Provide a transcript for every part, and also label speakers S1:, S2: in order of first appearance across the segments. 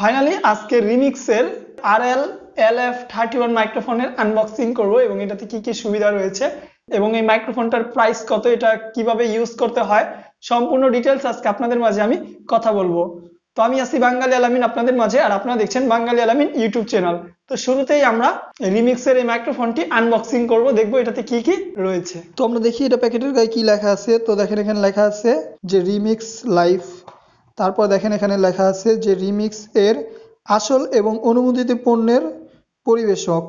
S1: Finally আজকে রিমিক্সের RL-LF31 মাইক্রোফোনের unboxing করব এবং এটাতে কি কি সুবিধা রয়েছে এবং এই মাইক্রোফোনটার প্রাইস কত, এটা কিভাবে ইউজ করতে হয়, সম্পূর্ণ ডিটেলস আজকে আপনাদের মাঝে আমি কথা বলবো। তো আমি আছি বাঙালি আলামিন আপনাদের মাঝে, আর আপনারা দেখছেন বাঙালি আলামিন ইউটিউব চ্যানেল। তো শুরুতেই আমরা রিমিক্সের এই মাইক্রোফোনটি আনবক্সিং করব, দেখবো এটাতে কি কি রয়েছে। তো আমরা দেখি এটা প্যাকেটের গায়ে কি লেখা আছে। তো দেখেন এখানে লেখা আছে যে রিমিক্স লাইফ, তারপর দেখেন এখানে লেখা আছে যে রিমিক্স এর আসল এবং অনুমোদিত পণ্যের পরিবেশক।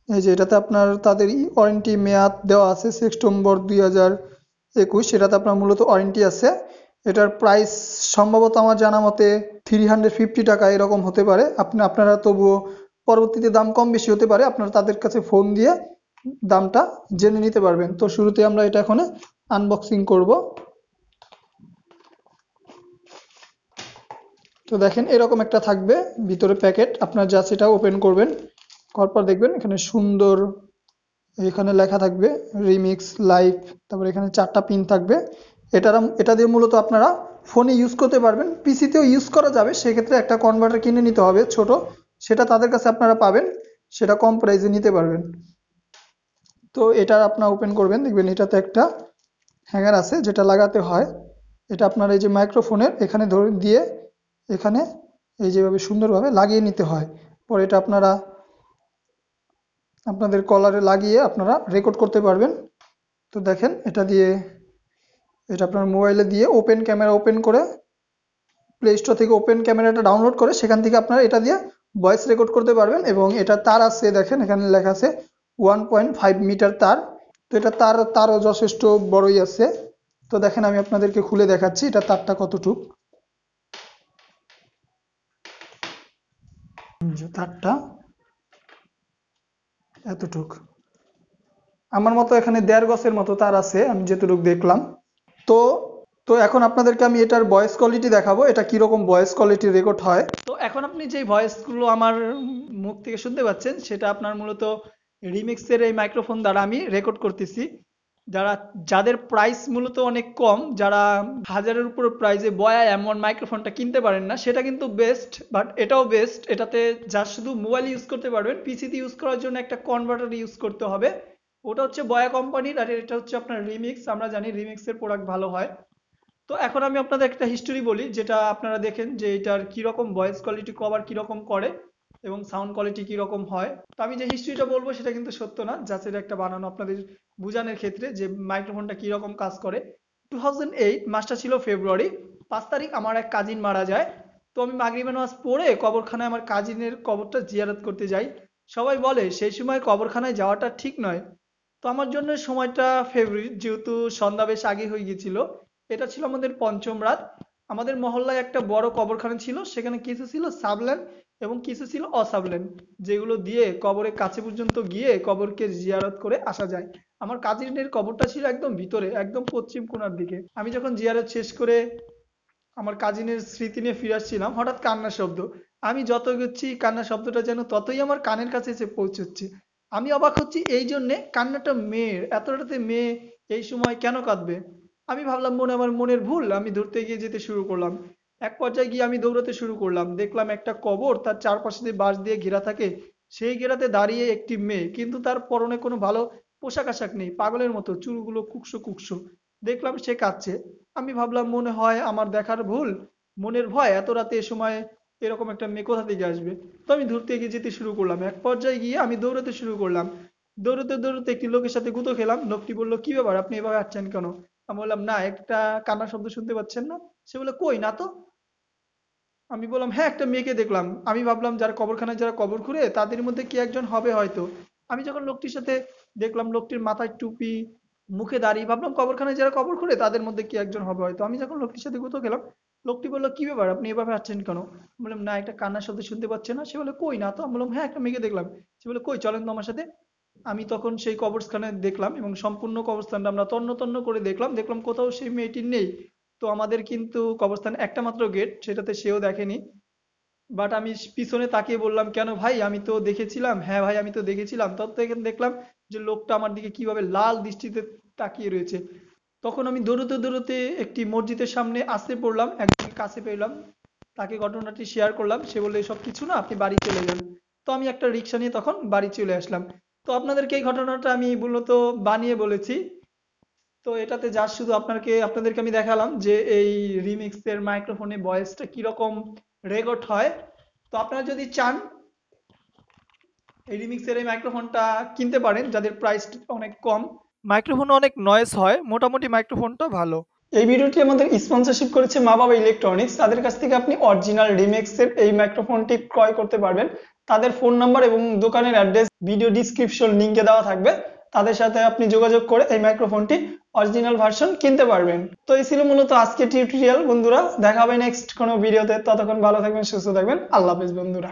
S1: এই যে এটাতে আপনার তাদের ওয়ারেন্টি মেয়াদ দেওয়া আছে সেপ্টেম্বর 2021, সেটাতে আপনার মূলত ওয়ারেন্টি আছে। এটার প্রাইস সম্ভবত আমার জানা মতে 350 টাকা এরকম হতে পারে। আপনারা তবুও পরবর্তীতে দাম কম বেশি হতে পারে, আপনারা তাদের কাছে ফোন দিয়ে দামটা জেনে নিতে পারবেন। তো শুরুতে আমরা এটা এখন আনবক্সিং করব। তো দেখেন এরকম একটা থাকবে ভিতরে প্যাকেট, আপনার যা সেটা ওপেন করবেন, করার পর দেখবেন এখানে সুন্দর এখানে লেখা থাকবে রিমিক্স লাইফ, তারপর এখানে 4টা পিন থাকবে। এটা দিয়ে মূলত আপনারা ফোনে ইউজ করতে পারবেন, পিসিতেও ইউজ করা যাবে। সেক্ষেত্রে একটা কনভার্টার কিনে নিতে হবে ছোট, সেটা তাদের কাছে আপনারা পাবেন, সেটা কম প্রাইসে নিতে পারবেন। তো এটা আপনারা ওপেন করবেন, দেখবেন এটাতে একটা হ্যাঙ্গার আছে যেটা লাগাতে হয়। এটা আপনার এই যে মাইক্রোফোনের এখানে ধরে দিয়ে এখানে এই যেভাবে সুন্দরভাবে লাগিয়ে নিতে হয়। পরে এটা আপনারা আপনাদের কলারে লাগিয়ে আপনারা রেকর্ড করতে পারবেন। তো দেখেন এটা আপনার মোবাইলে দিয়ে ওপেন ক্যামেরা ওপেন করে প্লে স্টোর থেকে ওপেন ক্যামেরাটা ডাউনলোড করে সেখান থেকে আপনারা এটা দিয়ে ভয়েস রেকর্ড করতে পারবেন। এবং এটা তার আছে, দেখেন এখানে লেখা আছে 1.5 মিটার তার। তো এটা তারও যথেষ্ট বড়ই আছে। তো দেখেন আমি আপনাদেরকে খুলে দেখাচ্ছি এটা তারটা কতটুক। তারটা এতটুক, আমার মতো এখানে 1.5 গজের মতো তার আছে আমি যেটুকু দেখলাম। তো তো এখন আপনাদেরকে আমি এটার ভয়েস কোয়ালিটি দেখাবো, এটা কিরকম ভয়েস কোয়ালিটি রেকর্ড হয়। তো এখন আপনি যে ভয়েসগুলো আমার মুখ থেকে শুনতে পাচ্ছেন সেটা আপনার মূলত রিমিক্সের এই মাইক্রোফোন দ্বারা আমি রেকর্ড করতেছি। যাদের প্রাইস মূলত অনেক কম, যারা হাজারের উপর প্রাইসে বয়া এমন মাইক্রোফোনটা কিনতে পারেন না, সেটা কিন্তু বেস্ট, বাট এটাও বেস্ট। এটাতে যা শুধু মোবাইল ইউজ করতে পারবেন, পিসিতে ইউজ করার জন্য একটা কনভার্টার ইউজ করতে হবে। ওটা হচ্ছে বয়া কোম্পানির, আর এটা হচ্ছে আপনার রিমিক্স। আমরা জানি রিমিক্সের প্রোডাক্ট ভালো হয়। তো এখন আমি আপনাদের একটা হিস্টোরি বলি, যেটা আপনারা দেখেন যে এটার কিরকম ভয়েস কোয়ালিটি কভার কিরকম করে এবং সাউন্ড কোয়ালিটি কিরকম হয়। তো আমি যে হিস্ট্রিটা বলবো সেটা কিন্তু সত্য না, জাস্ট এটা একটা বানানো আপনাদের বোঝানোর ক্ষেত্রে যে মাইক্রোফোনটা কিরকম কাজ করে। 2008 মাসটা ছিল ফেব্রুয়ারি 5 তারিখ, আমার এক কাজিন মারা যায়। তো আমি মাগরিবের নামাজ পড়ে কবরখানায় আমার কাজিনের কবরটা জিয়ারত করতে যাই। সবাই বলে সেই সময় কবরখানায় যাওয়াটা ঠিক নয়। তো আমার জন্য সময়টা ফেব্রুয়ারি, যেহেতু সন্ধ্যা বেশ আগে হয়ে গিয়েছিল। এটা ছিল আমাদের পঞ্চম রাত। আমাদের মহল্লায় একটা বড় কবরখানা ছিল, সেখানে কিছু ছিল সাবলেন এবং কিছু ছিল অসাবলেন, যেগুলো দিয়ে কবরের কাছে পর্যন্ত গিয়ে কবরকে জিয়ারত করে আসা যায়। আমার কাজিনের কবরটা ছিল একদম ভিতরে, একদম পশ্চিম কোণার দিকে। আমি যখন জিয়ারত শেষ করে আমার কাজিনের স্মৃতি নিয়ে ফিরে আসছিলাম, হঠাৎ কান্নার শব্দ। আমি যত এগোচ্ছি কান্নার শব্দটা যেন ততই আমার কানের কাছে এসে পৌঁছচ্ছে। আমি অবাক হচ্ছি এই জন্যে, কান্নাটা মেয়ের, এত রাতে মেয়ে এই সময় কেন কাঁদবে। আমি ভাবলাম আমার মনের ভুল, আমি ধরতে গিয়ে যেতে শুরু করলাম। এক পর্যায়ে গিয়ে আমি দৌড়াতে শুরু করলাম, দেখলাম একটা কবর, তার চারপাশে দিয়ে বাঁশ দিয়ে ঘেরা থাকে। সেই ঘেরাতে দাঁড়িয়ে একটি মেয়ে, কিন্তু তার পরনে কোনো ভালো পোশাক আশাক নেই, পাগলের মতো চুলগুলো কুকশো কুকশো। দেখলাম সে কাঁদছে। আমি ভাবলাম মনে হয় আমার দেখার ভুল, মনের ভয়, এত রাতে এ সময় এরকম একটা মেয়ে কোথা থেকে আসবে। তো আমি দূর থেকে যেতে শুরু করলাম, এক পর্যায়ে গিয়ে আমি দৌড়াতে শুরু করলাম। দৌড়াতে দৌড়াতে একটি লোকের সাথে গুঁতো খেলাম। লোকটি বললো, কি ব্যাপার, আপনি এভাবে হাঁটছেন কেন? আমি বললাম, না, একটা কান্নার শব্দ শুনতে পাচ্ছেন না? সে বলে, কই না তো। আমি বললাম, হ্যাঁ, একটা মেয়েকে দেখলাম। আমি ভাবলাম যারা কবরখানায় যারা কবর খুঁড়ে তাদের মধ্যে কি একজন হবে হয়তো। আমি যখন লোকটির সাথে দেখলাম, লোকটির মাথায় টুপি, মুখে দাড়ি, ভাবলাম কবরখানায় যারা কবর খুঁড়ে তাদের মধ্যে কি একজন হবে হয়তো। আমি যখন লোকটির সাথে গুঁতো খেলাম, লোকটি বললো, কি ব্যাপার, আপনি এভাবে আসছেন কেন? আমি বললাম, না, একটা কান্নার শব্দ শুনতে পাচ্ছেন না? সে বলে, কই না তো। আমি বললাম, হ্যাঁ, একটা মেয়েকে দেখলাম। সে বলে, কই, চলেন তো আমার সাথে। আমি তখন সেই কবরস্থানে দেখলাম এবং সম্পূর্ণ কবরস্থানটা আমরা তন্ন তন্ন করে দেখলাম, দেখলাম কোথাও সেই মেয়েটি নেই। তো আমাদের কিন্তু কবরস্থানে একটা মাত্র গেট, সেটাতে সেও দেখেনি। বাট আমি পিছনে তাকিয়ে বললাম, কেন ভাই, আমি তো দেখেছিলাম। হ্যাঁ ভাই, আমি তো দেখেছিলাম। তত এখানে দেখলাম যে লোকটা আমার দিকে কিভাবে লাল দৃষ্টিতে তাকিয়ে রয়েছে। তখন আমি দৌড়তে দৌড়তে একটি মসজিদের সামনে আসতে পড়লাম, একদম কাছে পেলাম। তাকে ঘটনাটি শেয়ার করলাম, সে বললো এসব কিছু না, আপনি বাড়ি চলে যান। তো আমি একটা রিক্সা নিয়ে তখন বাড়ি চলে আসলাম। তো আপনাদেরকে এই ঘটনাটা আমি মূলত বানিয়ে বলেছি। তো এটাতে যা শুধু আপনাদেরকে আমি দেখালাম যে এই রিমিক্সের মাইক্রোফোনে ভয়েসটা কিরকম রেকর্ড হয়। তো আপনারা যদি চান এই রিমিক্সের এই মাইক্রোফোনটা কিনতে পারেন, যাদের প্রাইস অনেক কম, মাইক্রোফোনে অনেক নয়েজ হয়, মোটামুটি মাইক্রোফোনটা ভালো। এই ভিডিওটি আমাদের স্পন্সরশিপ করেছে মা বাবা ইলেকট্রনিক্স। তাদের কাছ থেকে আপনি অরিজিনাল রিমিক্সের এই মাইক্রোফোনটি ক্রয় করতে পারবেন। তাদের ফোন নাম্বার এবং দোকানের অ্যাড্রেস ভিডিও ডিসক্রিপশন লিঙ্কে দেওয়া থাকবে। তাদের সাথে আপনি যোগাযোগ করে এই মাইক্রোফোনটি অরিজিনাল ভার্সন কিনতে পারবেন। তো এই ছিল মূলত আজকের টিউটোরিয়াল বন্ধুরা। দেখা হবে নেক্সট কোনো ভিডিওতে। ততক্ষণ ভালো থাকবেন, সুস্থ থাকবেন। আল্লাহ হাফেজ বন্ধুরা।